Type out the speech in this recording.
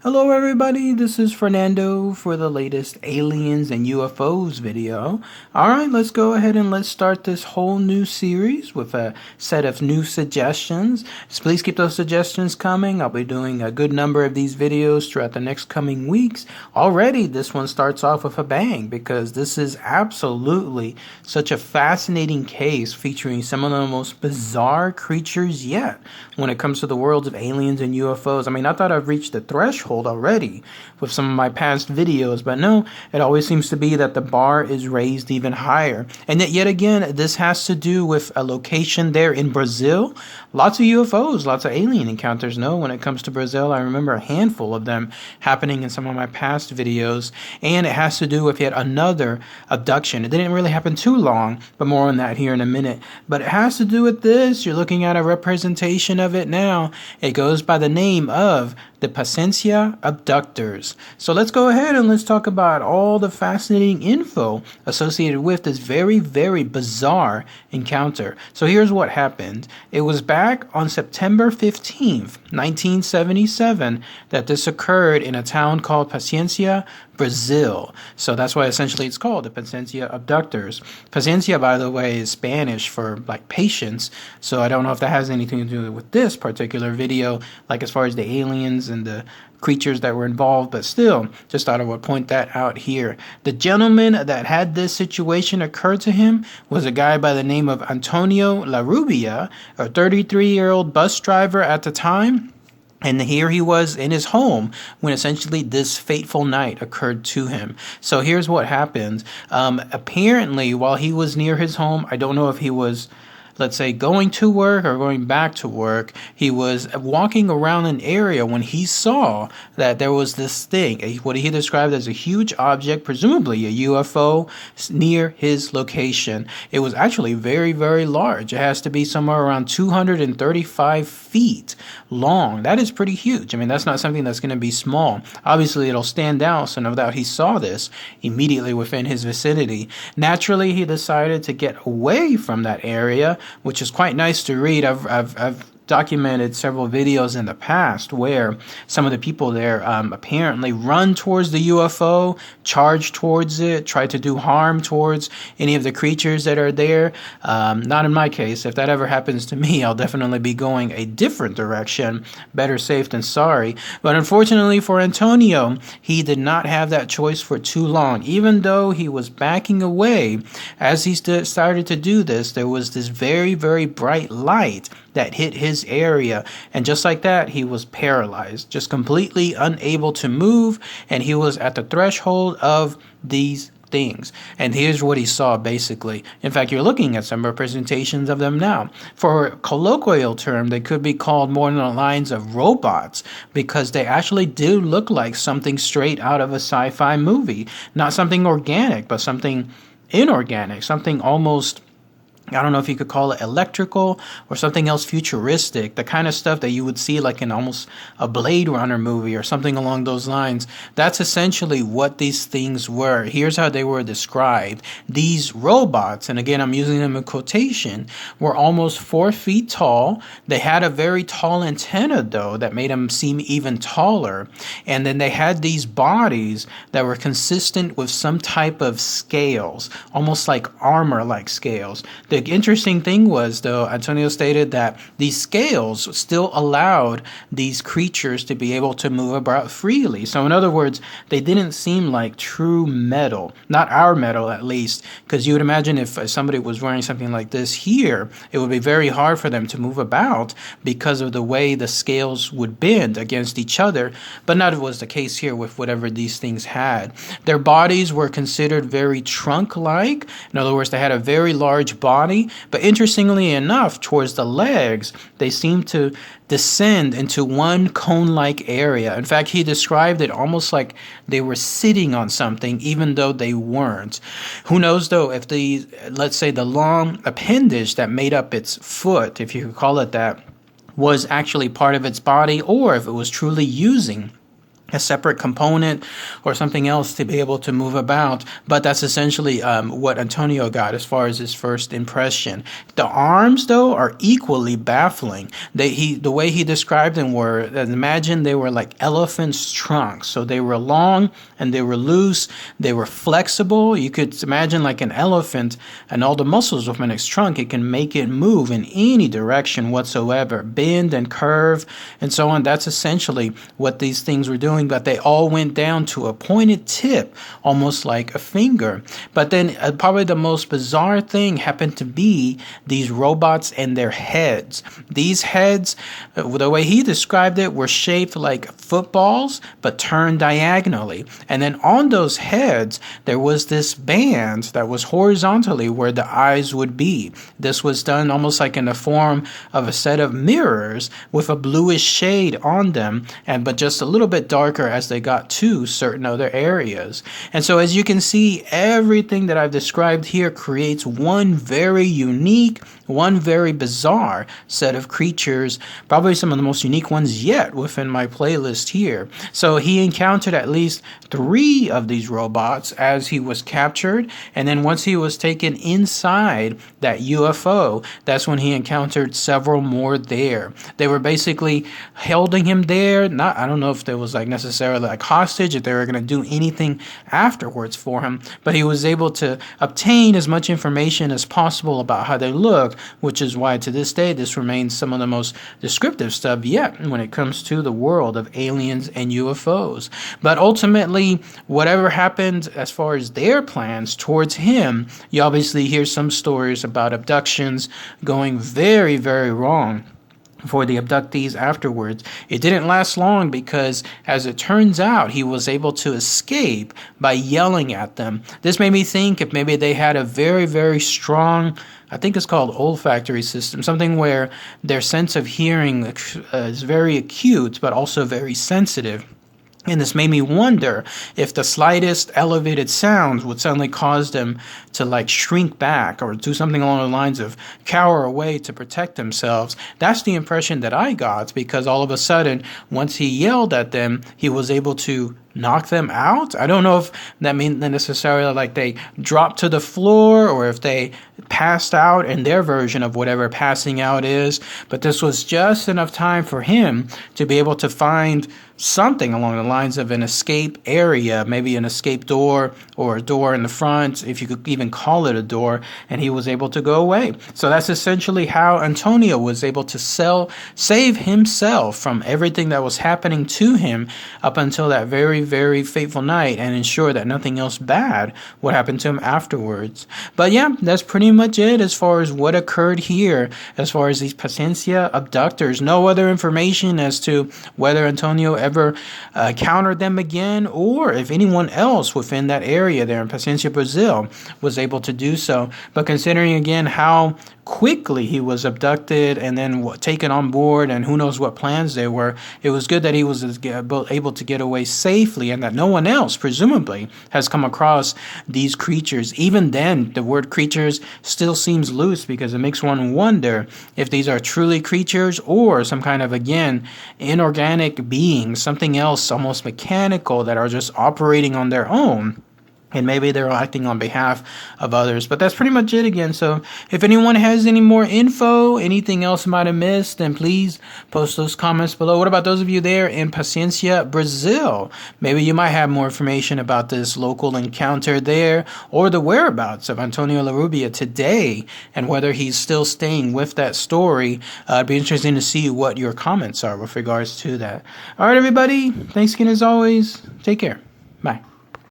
Hello everybody, this is Fernando for the latest Aliens and UFOs video. Alright, let's go ahead and let's start this whole new series with a set of new suggestions. So please keep those suggestions coming. I'll be doing a good number of these videos throughout the next coming weeks. Already this one starts off with a bang because this is absolutely such a fascinating case featuring some of the most bizarre creatures yet when it comes to the worlds of aliens and UFOs. I mean, I thought I've reached the threshold already with some of my past videos, but no, it always seems to be that the bar is raised even higher. And yet again, this has to do with a location there in Brazil. Lots of UFOs, lots of alien encounters. No, when it comes to Brazil, I remember a handful of them happening in some of my past videos, and it has to do with yet another abduction. It didn't really happen too long, but more on that here in a minute. But it has to do with this. You're looking at a representation of it now. It goes by the name of the Paciencia Abductors. So let's go ahead and let's talk about all the fascinating info associated with this very, very bizarre encounter. So here's what happened. It was back on September 15th, 1977, that this occurred in a town called Paciencia, Brazil. So that's why essentially it's called the Paciencia Abductors. Paciencia, by the way, is Spanish for like patience. So I don't know if that has anything to do with this particular video, like as far as the aliens and the creatures that were involved, but still, just thought I would point that out here. The gentleman that had this situation occur to him was a guy by the name of Antonio La Rubia, a 33-year-old bus driver at the time. And here he was in his home when essentially this fateful night occurred to him. So here's what happened. Apparently, while he was near his home, I don't know if he was, let's say, going to work or going back to work, he was walking around an area when he saw that there was this thing, what he described as a huge object, presumably a UFO, near his location. It was actually very, very large. It has to be somewhere around 235 feet long. That is pretty huge. I mean, that's not something that's going to be small. Obviously, it'll stand out, so no doubt he saw this immediately within his vicinity. Naturally, he decided to get away from that area, which is quite nice to read. I've documented several videos in the past where some of the people there apparently run towards the UFO, charge towards it, try to do harm towards any of the creatures that are there. Not in my case. If that ever happens to me, I'll definitely be going a different direction. Better safe than sorry. But unfortunately for Antonio, he did not have that choice for too long. Even though he was backing away, as he started to do this, there was this very, very bright light that hit his area, and just like that, he was paralyzed, just completely unable to move, and he was at the threshold of these things. And here's what he saw, basically. In fact, you're looking at some representations of them now. For a colloquial term, they could be called more on the lines of robots, because they actually do look like something straight out of a sci-fi movie. Not something organic, but something inorganic, something almost, I don't know if you could call it electrical or something else futuristic, the kind of stuff that you would see like in almost a Blade Runner movie or something along those lines. That's essentially what these things were. Here's how they were described. These robots, and again, I'm using them in quotation, were almost 4 feet tall. They had a very tall antenna, though, that made them seem even taller. And then they had these bodies that were consistent with some type of scales, almost like armor-like scales. The interesting thing was, though, Antonio stated that these scales still allowed these creatures to be able to move about freely. So in other words, they didn't seem like true metal, not our metal at least, because you would imagine if somebody was wearing something like this here, it would be very hard for them to move about because of the way the scales would bend against each other, but not was the case here with whatever these things had. Their bodies were considered very trunk-like. In other words, they had a very large body, but interestingly enough, towards the legs, they seemed to descend into one cone-like area. In fact, he described it almost like they were sitting on something, even though they weren't. Who knows, though, if the, let's say, the long appendage that made up its foot, if you could call it that, was actually part of its body, or if it was truly using a separate component or something else to be able to move about. But that's essentially what Antonio got as far as his first impression. The arms, though, are equally baffling. The way he described them were, imagine they were like elephant's trunks. So they were long and they were loose. They were flexible. You could imagine like an elephant and all the muscles within its trunk. It can make it move in any direction whatsoever, bend and curve and so on. That's essentially what these things were doing. But they all went down to a pointed tip, almost like a finger. But then probably the most bizarre thing happened to be these robots and their heads. These heads, the way he described it, were shaped like footballs, but turned diagonally. And then on those heads, there was this band that was horizontally where the eyes would be. This was done almost like in the form of a set of mirrors with a bluish shade on them, but just a little bit darker as they got to certain other areas. And so as you can see, everything that I've described here creates one very unique, one very bizarre set of creatures, probably some of the most unique ones yet within my playlist here. So he encountered at least 3 of these robots as he was captured, and then once he was taken inside that UFO, that's when he encountered several more there. They were basically holding him there. I don't know if there was like necessarily like hostage, if they were going to do anything afterwards for him, but he was able to obtain as much information as possible about how they look, which is why to this day this remains some of the most descriptive stuff yet when it comes to the world of aliens and UFOs. But ultimately, whatever happened as far as their plans towards him, you obviously hear some stories about abductions going very, very wrong for the abductees afterwards. It didn't last long because, as it turns out, he was able to escape by yelling at them. This made me think if maybe they had a very, very strong, I think it's called olfactory system, something where their sense of hearing is very acute but also very sensitive. And this made me wonder if the slightest elevated sounds would suddenly cause them to like shrink back or do something along the lines of cower away to protect themselves. That's the impression that I got, because all of a sudden, once he yelled at them, he was able to knock them out. I don't know if that means necessarily like they dropped to the floor or if they passed out in their version of whatever passing out is, but this was just enough time for him to be able to find something along the lines of an escape area, maybe an escape door or a door in the front, if you could even call it a door, and he was able to go away. So that's essentially how Antonio was able to save himself from everything that was happening to him up until that very, very fateful night, and ensure that nothing else bad would happen to him afterwards. But yeah, that's pretty much it as far as what occurred here, as far as these Paciencia Abductors. No other information as to whether Antonio ever encountered them again, or if anyone else within that area there in Paciencia, Brazil, was able to do so. But considering again how quickly he was abducted and then taken on board, and who knows what plans there were, it was good that he was able to get away safely, and that no one else presumably has come across these creatures. Even then, the word creatures still seems loose, because it makes one wonder if these are truly creatures or some kind of, again, inorganic beings, something else almost mechanical that are just operating on their own. And maybe they're acting on behalf of others. But that's pretty much it again. So if anyone has any more info, anything else I might have missed, then please post those comments below. What about those of you there in Paciencia, Brazil? Maybe you might have more information about this local encounter there, or the whereabouts of Antonio Larrubia today, and whether he's still staying with that story. It'd be interesting to see what your comments are with regards to that. All right, everybody. Thanks again as always. Take care. Bye.